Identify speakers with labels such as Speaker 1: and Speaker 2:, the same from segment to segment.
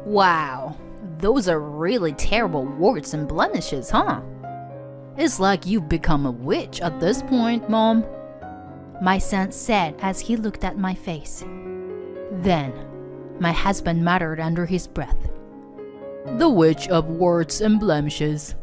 Speaker 1: Wow, those are really terrible warts and blemishes, huh? It's like you've become a witch at this point, Mom.
Speaker 2: My son said as he looked at my face. Then, my husband muttered under his breath.
Speaker 1: The witch of warts and blemishes.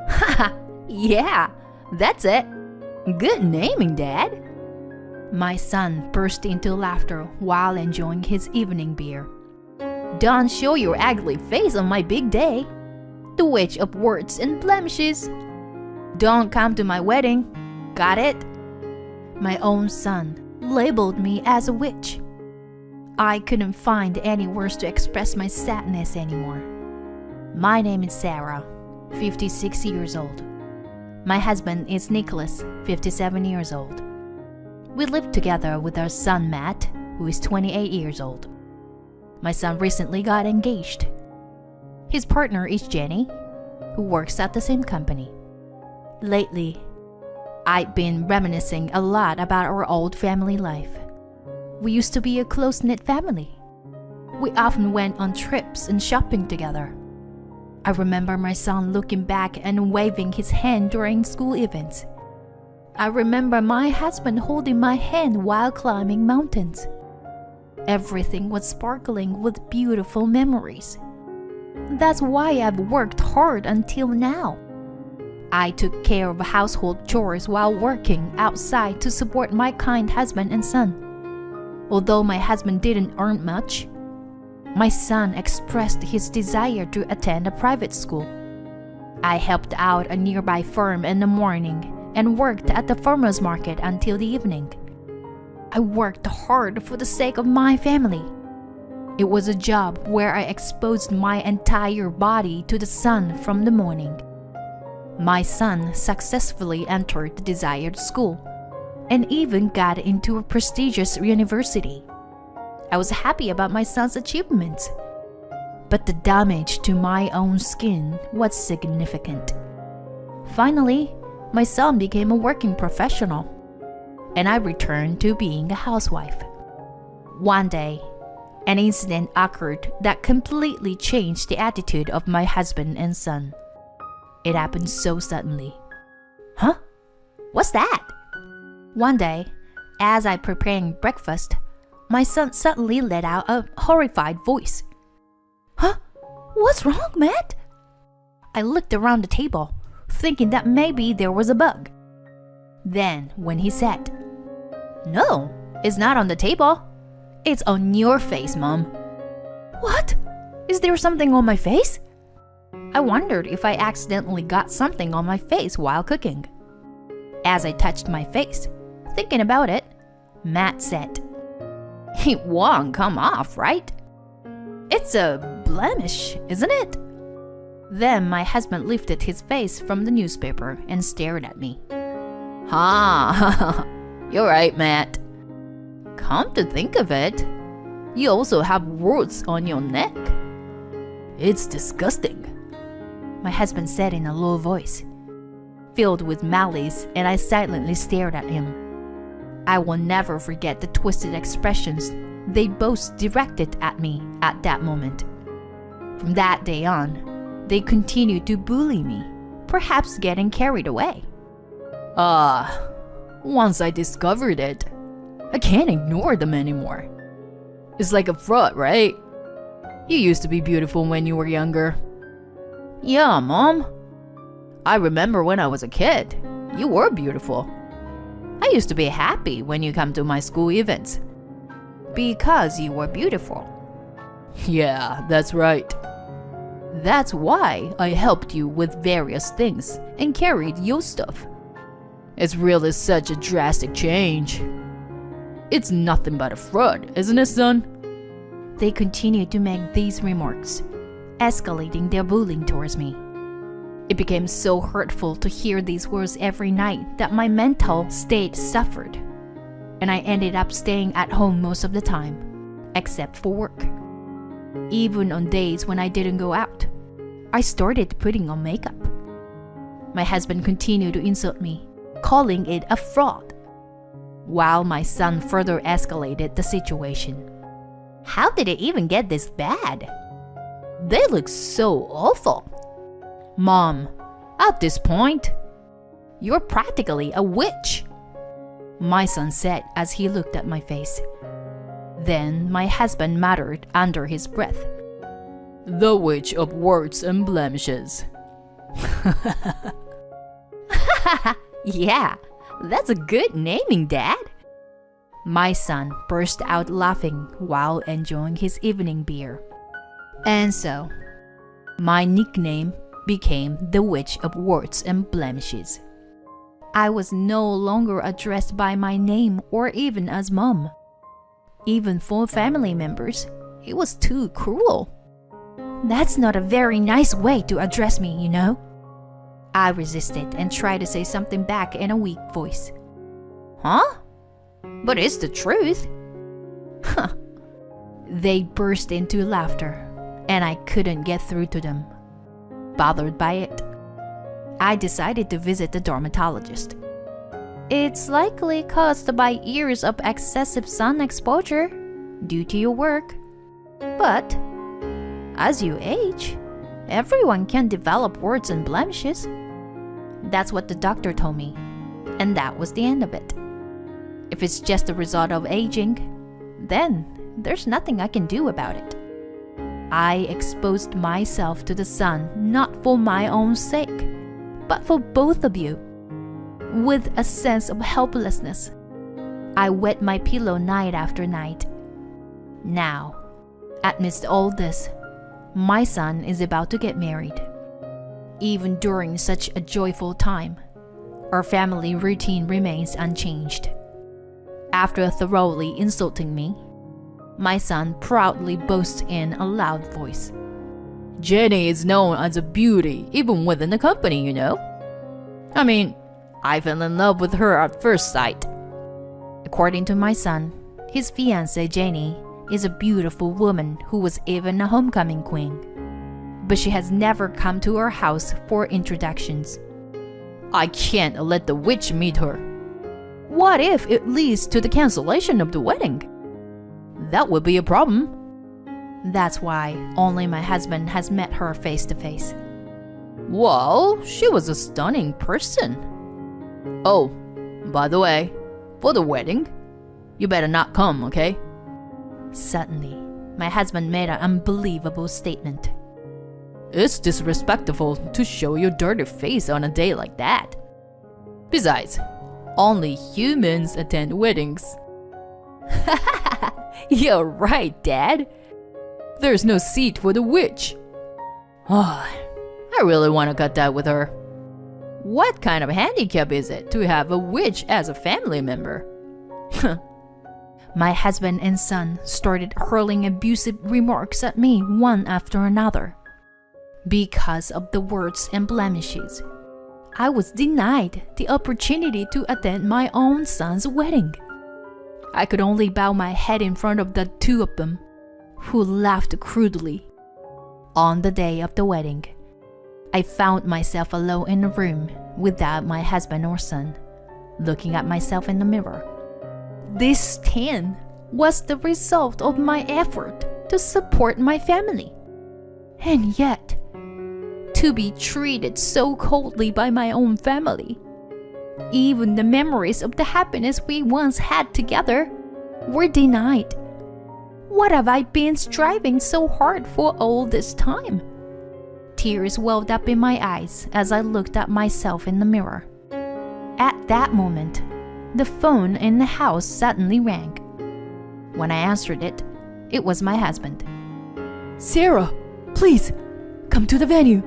Speaker 2: Haha, yeah, that's it. Good naming, Dad. My son burst into laughter while enjoying his evening beer.
Speaker 1: Don't show your ugly face on my big day. The witch of warts and blemishes. Don't come to my wedding. Got it?
Speaker 2: My own son labeled me as a witch. I couldn't find any words to express my sadness anymore. My name is Sarah, 56 years old. My husband is Nicholas, 57 years old. We live together with our son Matt, who is 28 years old. My son recently got engaged. His partner is Jenny, who works at the same company. Lately, I've been reminiscing a lot about our old family life. We used to be a close-knit family. We often went on trips and shopping together. I remember my son looking back and waving his hand during school events. I remember my husband holding my hand while climbing mountains. Everything was sparkling with beautiful memories. That's why I've worked hard until now. I took care of household chores while working outside to support my kind husband and son. Although my husband didn't earn much, my son expressed his desire to attend a private school. I helped out a nearby firm in the morning and worked at the farmer's market until the evening. I worked hard for the sake of my family. It was a job where I exposed my entire body to the sun from the morning. My son successfully entered the desired school and even got into a prestigious university. I was happy about my son's achievements, but the damage to my own skin was significant. Finally, my son became a working professional, and I returned to being a housewife. One day, an incident occurred that completely changed the attitude of my husband and son. It happened so suddenly.
Speaker 1: Huh? What's that?
Speaker 2: One day, as I preparing breakfast, my son suddenly let out a horrified voice.
Speaker 1: Huh? What's wrong, Matt?
Speaker 2: I looked around the table, thinking that maybe there was a bug. Then, when he said,
Speaker 1: No, it's not on the table. It's on your face, Mom.
Speaker 2: What? Is there something on my face? I wondered if I accidentally got something on my face while cooking. As I touched my face, thinking about it, Matt said,
Speaker 1: It won't come off, right? It's a blemish, isn't it?
Speaker 2: Then my husband lifted his face from the newspaper and stared at me.
Speaker 1: Ha! You're right, Matt. Come to think of it, you also have warts on your neck. It's disgusting,
Speaker 2: my husband said in a low voice, filled with malice, and I silently stared at him. I will never forget the twisted expressions they both directed at me at that moment. From that day on, they continued to bully me, perhaps getting carried away.
Speaker 1: Once I discovered it, I can't ignore them anymore. It's like a fraud, right? You used to be beautiful when you were younger. Yeah, Mom. I remember when I was a kid, you were beautiful. I used to be happy when you come to my school events.
Speaker 2: Because you were beautiful.
Speaker 1: Yeah, that's right. That's why I helped you with various things and carried your stuff. It's really such a drastic change. It's nothing but a fraud, isn't it, son?
Speaker 2: They continued to make these remarks, escalating their bullying towards me. It became so hurtful to hear these words every night that my mental state suffered, and I ended up staying at home most of the time, except for work. Even on days when I didn't go out, I started putting on makeup. My husband continued to insult me, calling it a fraud, while my son further escalated the situation. How did it even get this bad?
Speaker 1: They look so awful. Mom, at this point, you're practically a witch, my son said as he looked at my face. Then my husband muttered under his breath, "The witch of warts and blemishes."
Speaker 2: Yeah, that's a good naming, Dad. My son burst out laughing while enjoying his evening beer. And so, my nickname became the Witch of Warts and Blemishes. I was no longer addressed by my name or even as Mom. Even for family members, it was too cruel. That's not a very nice way to address me, you know. I resisted and tried to say something back in a weak voice.
Speaker 1: Huh? But it's the truth.
Speaker 2: They burst into laughter, and I couldn't get through to them. Bothered by it, I decided to visit the dermatologist. It's likely caused by years of excessive sun exposure due to your work. But as you age, everyone can develop warts and blemishes. That's what the doctor told me, and that was the end of it. If it's just a result of aging, then there's nothing I can do about it. I exposed myself to the sun not for my own sake, but for both of you. With a sense of helplessness, I wet my pillow night after night. Now, amidst all this, my son is about to get married. Even during such a joyful time, our family routine remains unchanged. After thoroughly insulting me, my son proudly boasts in a loud voice,
Speaker 1: "Jenny is known as a beauty even within the company, you know. I mean, I fell in love with her at first sight."
Speaker 2: According to my son, his fiancée Jenny is a beautiful woman who was even a homecoming queen. But she has never come to our house for introductions.
Speaker 1: I can't let the witch meet her. What if it leads to the cancellation of the wedding? That would be a problem.
Speaker 2: That's why only my husband has met her face to face.
Speaker 1: Well, she was a stunning person. Oh, by the way, for the wedding, you better not come, okay?
Speaker 2: Suddenly, my husband made an unbelievable statement.
Speaker 1: It's disrespectful to show your dirty face on a day like that. Besides, only humans attend weddings.
Speaker 2: You're right, Dad.
Speaker 1: There's no seat for the witch. Oh, I really want to cut that with her. What kind of handicap is it to have a witch as a family member?
Speaker 2: My husband and son started hurling abusive remarks at me one after another. Because of the warts and blemishes, I was denied the opportunity to attend my own son's wedding. I could only bow my head in front of the two of them, who laughed crudely. On the day of the wedding, I found myself alone in a room without my husband or son, looking at myself in the mirror. This tan was the result of my effort to support my family. And yet, to be treated so coldly by my own family. Even the memories of the happiness we once had together were denied. What have I been striving so hard for all this time? Tears welled up in my eyes as I looked at myself in the mirror. At that moment, the phone in the house suddenly rang. When I answered it, it was my husband.
Speaker 1: "Sarah, please, come to the venue."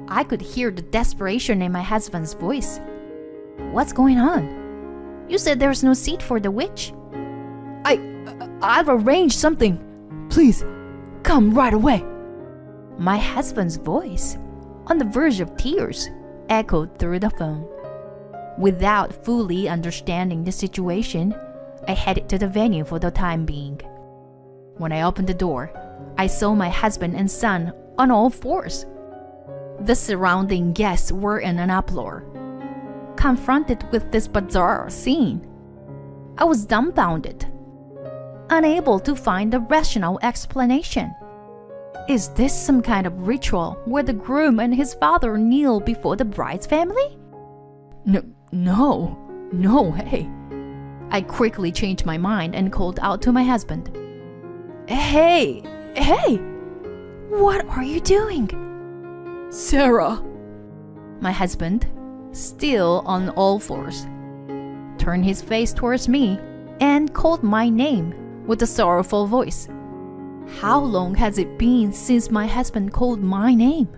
Speaker 2: I could hear the desperation in my husband's voice. What's going on? You said there's no seat for the witch.
Speaker 1: I've arranged something. Please, come right away.
Speaker 2: My husband's voice, on the verge of tears, echoed through the phone. Without fully understanding the situation, I headed to the venue for the time being. When I opened the door, I saw my husband and son on all fours. The surrounding guests were in an uproar. Confronted with this bizarre scene, I was dumbfounded. unable to find a rational explanation. Is this some kind of ritual where the groom and his father kneel before the bride's family?
Speaker 1: No, hey. I quickly changed my mind and called out to my husband. Hey!
Speaker 2: What are you doing?
Speaker 1: Sarah! My husband, still on all fours, turned his face towards me and called my name with a sorrowful voice. How long has it been since my husband called my name?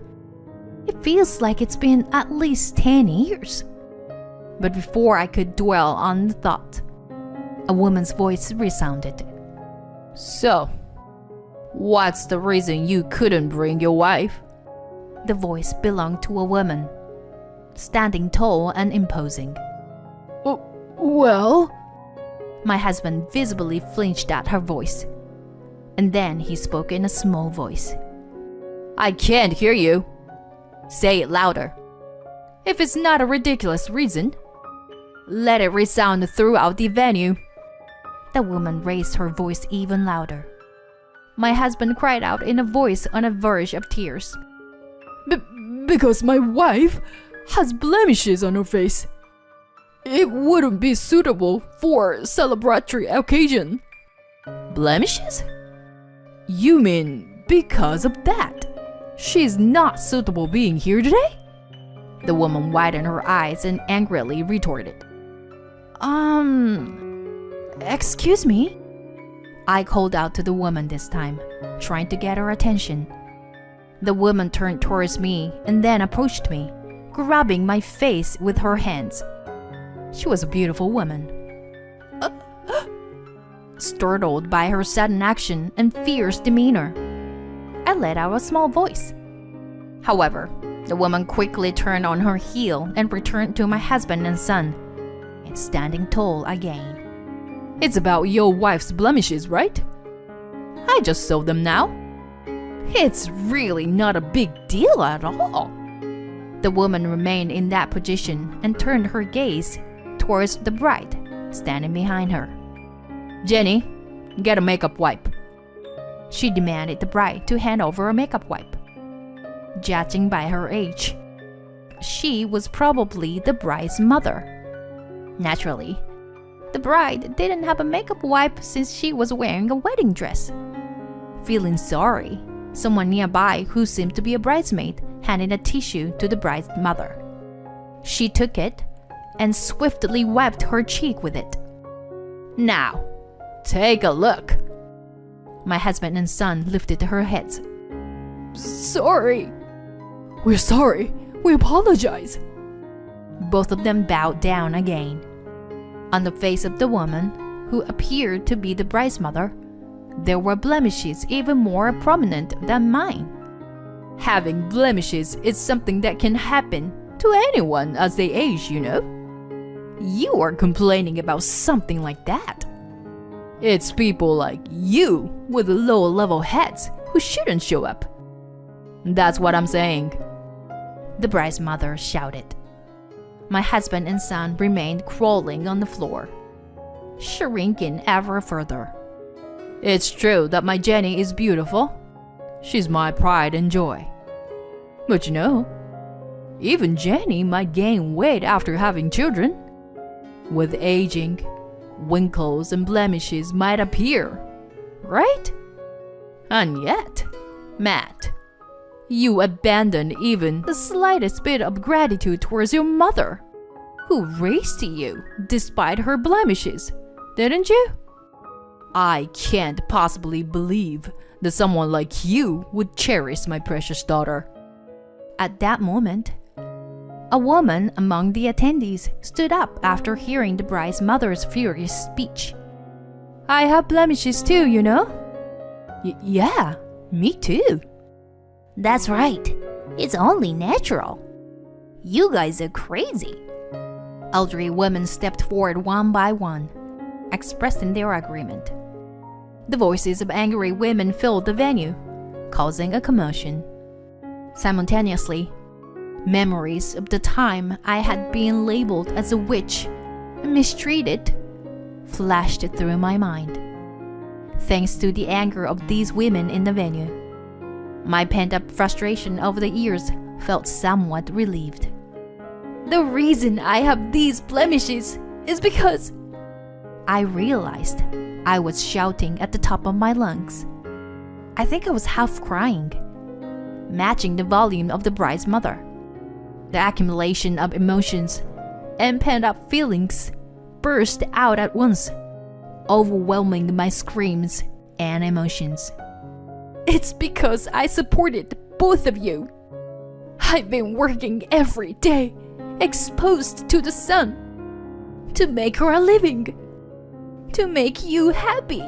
Speaker 1: It feels like it's been at least 10 years. But before I could dwell on the thought, a woman's voice resounded. So, what's the reason you couldn't bring your wife? The voice belonged to a woman, standing tall and imposing. Well? My husband visibly flinched at her voice, and then he spoke in a small voice. I can't hear you. Say it louder. If it's not a ridiculous reason, let it resound throughout the venue. The woman raised her voice even louder. My husband cried out in a voice on the verge of tears. Because my wife has blemishes on her face. It wouldn't be suitable for celebratory occasion. Blemishes? You mean because of that? She's not suitable being here today? The woman widened her eyes and angrily retorted. Excuse me? I called out to the woman this time, trying to get her attention. The woman turned towards me and then approached me, grabbing my face with her hands. She was a beautiful woman. Startled by her sudden action and fierce demeanor, I let out a small voice. However, the woman quickly turned on her heel and returned to my husband and son, standing tall again. It's about your wife's blemishes, right? I just saw them now. It's really not a big deal at all. The woman remained in that position and turned her gaze towards the bride, standing behind her. Jenny, get a makeup wipe. She demanded the bride to hand over a makeup wipe. Judging by her age, she was probably the bride's mother. Naturally, the bride didn't have a makeup wipe since she was wearing a wedding dress. Feeling sorry, someone nearby who seemed to be a bridesmaid handed a tissue to the bride's mother. She took it and swiftly wiped her cheek with it. Now, take a look. My husband and son lifted their heads. Sorry. We're sorry. We apologize. Both of them bowed down again. On the face of the woman, who appeared to be the bride's mother, there were blemishes even more prominent than mine. Having blemishes is something that can happen to anyone as they age, you know. You are complaining about something like that. It's people like you with low-level heads who shouldn't show up. That's what I'm saying. The bride's mother shouted. My husband and son remained crawling on the floor, shrinking ever further. It's true that my Jenny is beautiful. She's my pride and joy. But you know, even Jenny might gain weight after having children. With aging, wrinkles and blemishes might appear, right? And yet, Matt, you abandoned even the slightest bit of gratitude towards your mother, who raised you despite her blemishes, didn't you? I can't possibly believe that someone like you would cherish my precious daughter. At that moment, a woman among the attendees stood up after hearing the bride's mother's furious speech. I have blemishes too, you know? Yeah, me too.
Speaker 2: That's right. It's only natural. You guys are crazy.
Speaker 1: Elderly women stepped forward one by one, expressing their agreement. The voices of angry women filled the venue, causing a commotion. Simultaneously, memories of the time I had been labeled as a witch and mistreated flashed through my mind.
Speaker 2: thanks to the anger of these women in the venue. My pent-up frustration over the years felt somewhat relieved. The reason I have these blemishes is because I realized I was shouting at the top of my lungs. I think I was half crying, matching the volume of the bride's mother. The accumulation of emotions and pent-up feelings burst out at once, overwhelming my screams and emotions. It's because I supported both of you. I've been working every day, exposed to the sun, to make her a living, to make you happy.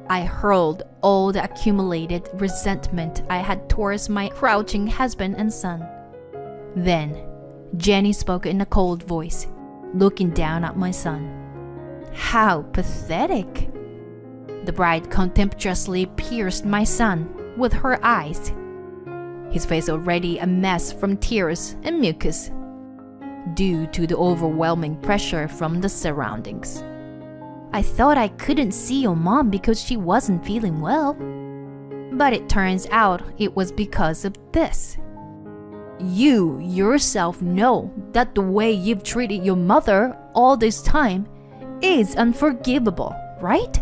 Speaker 2: I hurled all the accumulated resentment I had towards my crouching husband and son. Then, Jenny spoke in a cold voice, looking down at my son. How pathetic! The bride contemptuously pierced my son with her eyes, his face already a mess from tears and mucus, due to the overwhelming pressure from the surroundings. I thought I couldn't see your mom because she wasn't feeling well. But it turns out it was because of this. You yourself know that the way you've treated your mother all this time is unforgivable, right?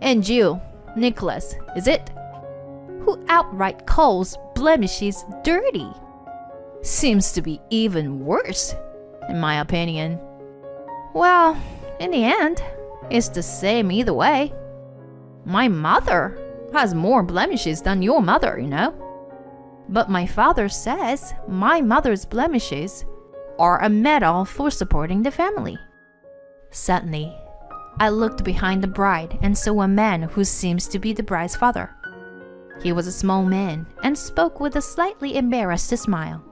Speaker 2: And you, Nicholas, is it? Who outright calls blemishes dirty. Seems to be even worse, in my opinion. Well, in the end, it's the same either way. My mother has more blemishes than your mother, you know. But my father says my mother's blemishes are a medal for supporting the family. Suddenly, I looked behind the bride and saw a man who seems to be the bride's father. He was a small man and spoke with a slightly embarrassed smile.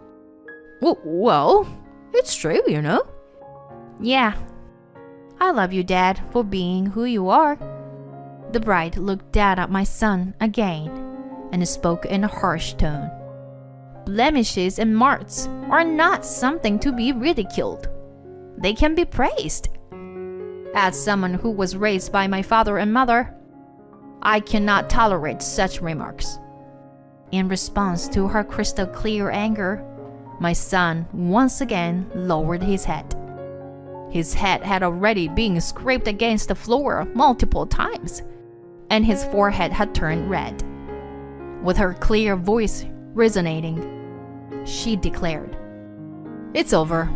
Speaker 2: Well, it's true, you know. Yeah. I love you, Dad, for being who you are. The bride looked down at my son again and spoke in a harsh tone. Blemishes and marks are not something to be ridiculed. They can be praised. As someone who was raised by my father and mother, I cannot tolerate such remarks. In response to her crystal clear anger, my son once again lowered his head. His head had already been scraped against the floor multiple times, and his forehead had turned red. With her clear voice resonating, she declared, "It's over.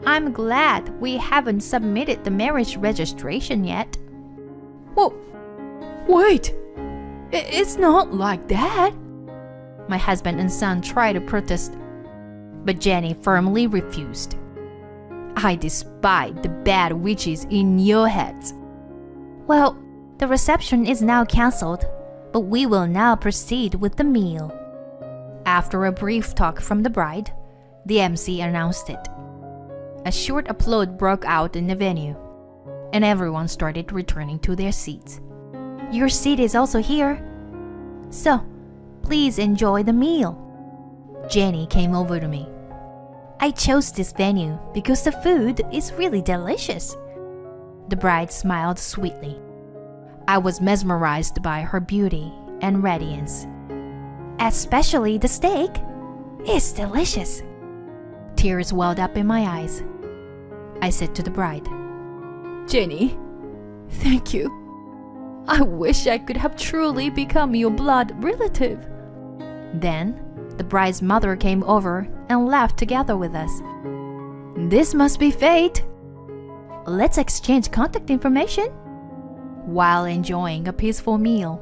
Speaker 2: I'm glad we haven't submitted the marriage registration yet." Whoa, wait, it's not like that. My husband and son tried to protest, but Jenny firmly refused. I despise the bad witches in your heads. Well, the reception is now cancelled, but we will now proceed with the meal. After a brief talk from the bride, the MC announced it. A short applaud broke out in the venue, and everyone started returning to their seats. Your seat is also here. So, please enjoy the meal. Jenny came over to me. I chose this venue because the food is really delicious. The bride smiled sweetly. I was mesmerized by her beauty and radiance. Especially the steak. It's delicious. Tears welled up in my eyes. I said to the bride, Jenny, thank you. I wish I could have truly become your blood relative. Then, the bride's mother came over and laughed together with us. This must be fate. Let's exchange contact information. While enjoying a peaceful meal,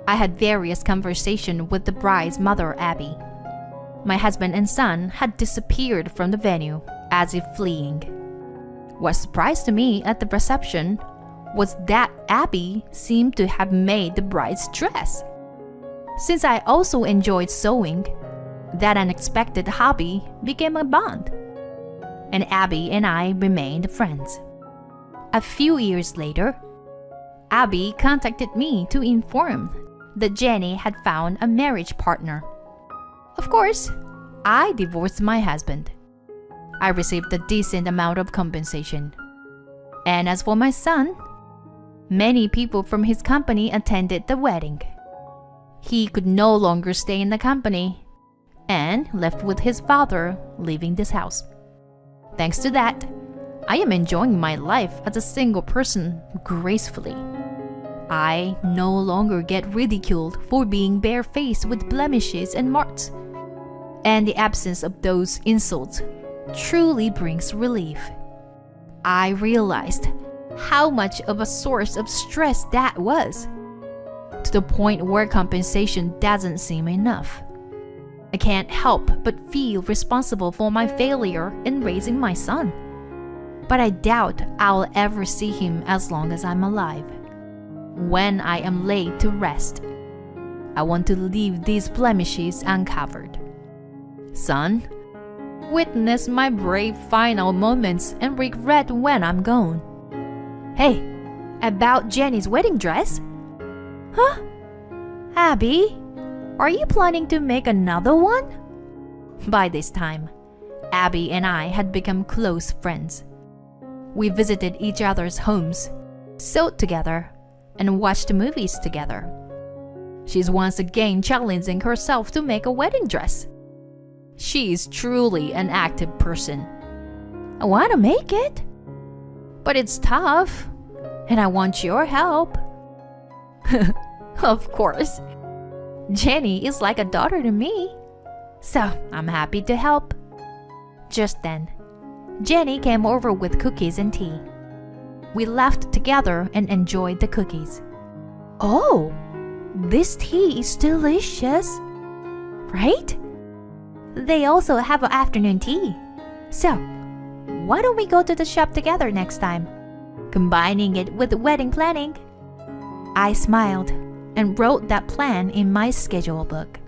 Speaker 2: I had various conversations with the bride's mother, Abby. My husband and son had disappeared from the venue as if fleeing. What surprised me at the reception was that Abby seemed to have made the bride's dress. Since I also enjoyed sewing, that unexpected hobby became a bond, and Abby and I remained friends. A few years later, Abby contacted me to inform that Jenny had found a marriage partner. Of course, I divorced my husband. I received a decent amount of compensation. And as for my son, Many people from his company attended the wedding. He could no longer stay in the company and left with his father, leaving this house. Thanks to that, I am enjoying my life as a single person gracefully. I no longer get ridiculed for being barefaced with blemishes and marks, and the absence of those insults truly brings relief. I realized how much of a source of stress that was, to the point where compensation doesn't seem enough. I can't help but feel responsible for my failure in raising my son, but I doubt I'll ever see him as long as I'm alive. When I am laid to rest, I want to leave these blemishes uncovered. Son, witness my brave final moments and regret when I'm gone. Hey, about Jenny's wedding dress? Huh? Abby, are you planning to make another one? By this time, Abby and I had become close friends. We visited each other's homes, sewed together, and watched movies together. She's once again challenging herself to make a wedding dress. She is truly an active person. I want to make it, but it's tough, and I want your help. Of course. Jenny is like a daughter to me, so I'm happy to help. Just then, Jenny came over with cookies and tea. We laughed together and enjoyed the cookies. Oh, this tea is delicious, right? They also have an afternoon tea. So, why don't we go to the shop together next time, combining it with wedding planning? I smiled and wrote that plan in my schedule book.